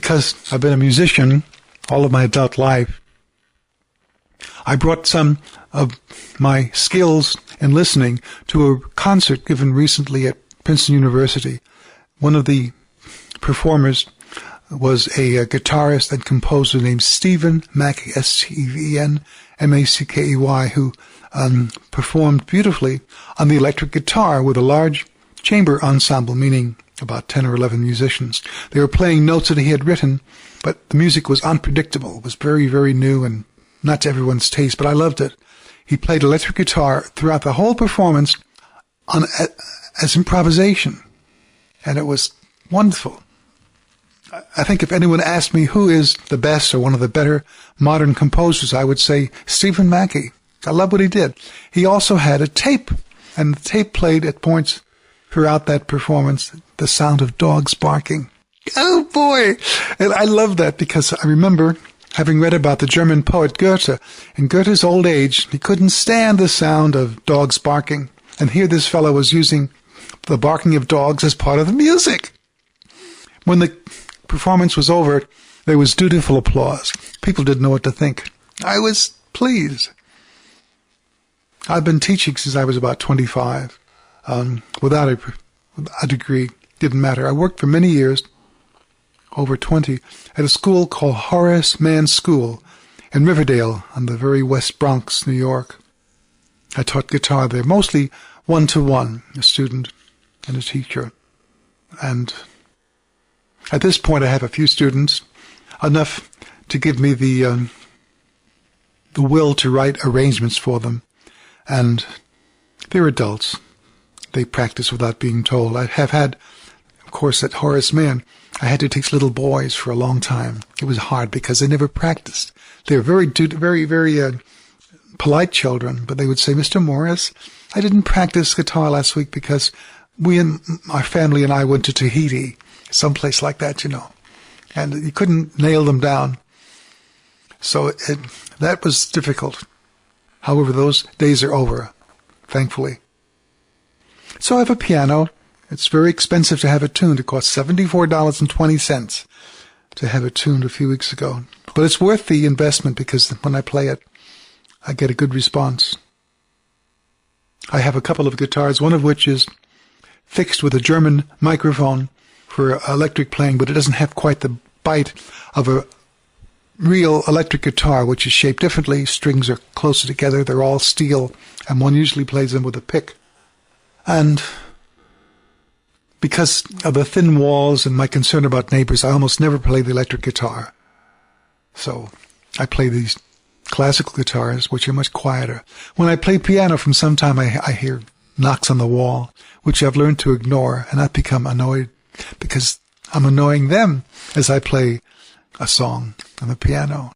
because I've been a musician all of my adult life, I brought some of my skills in listening to a concert given recently at Princeton University. One of the performers was a guitarist and composer named Stephen Mackey, S-T-E-V-E-N-M-A-C-K-E-Y, who performed beautifully on the electric guitar with a large chamber ensemble, meaning about 10 or 11 musicians. They were playing notes that he had written, but the music was unpredictable. It was very, very new and not to everyone's taste, but I loved it. He played electric guitar throughout the whole performance as improvisation, and it was wonderful. I think if anyone asked me who is the best or one of the better modern composers, I would say Stephen Mackey. I love what he did. He also had a tape, and the tape played at points throughout that performance the sound of dogs barking. Oh boy! And I love that because I remember having read about the German poet Goethe. In Goethe's old age, he couldn't stand the sound of dogs barking. And here this fellow was using the barking of dogs as part of the music. When the performance was over, there was dutiful applause. People didn't know what to think. I was pleased. I've been teaching since I was about 25, without a degree. Didn't matter. I worked for many years, over 20, at a school called Horace Mann School in Riverdale on the very West Bronx, New York. I taught guitar there, mostly one-to-one, a student and a teacher. And at this point, I have a few students, enough to give me the will to write arrangements for them. And they're adults. They practice without being told. I have had, of course, at Horace Mann, I had to teach little boys for a long time. It was hard because they never practiced. They were very polite children, but they would say, Mr. Morris, I didn't practice guitar last week because we and my family and I went to Tahiti, someplace like that, you know. And you couldn't nail them down. So that was difficult. However, those days are over, thankfully. So I have a piano. It's very expensive to have it tuned. It cost $74.20 to have it tuned a few weeks ago. But it's worth the investment because when I play it, I get a good response. I have a couple of guitars, one of which is fixed with a German microphone for electric playing, but it doesn't have quite the bite of a real electric guitar, which is shaped differently. Strings are closer together. They're all steel, and one usually plays them with a pick. And because of the thin walls and my concern about neighbors, I almost never play the electric guitar. So I play these classical guitars, which are much quieter. When I play piano, from some time I hear knocks on the wall, which I've learned to ignore and not become annoyed because I'm annoying them as I play a song on the piano.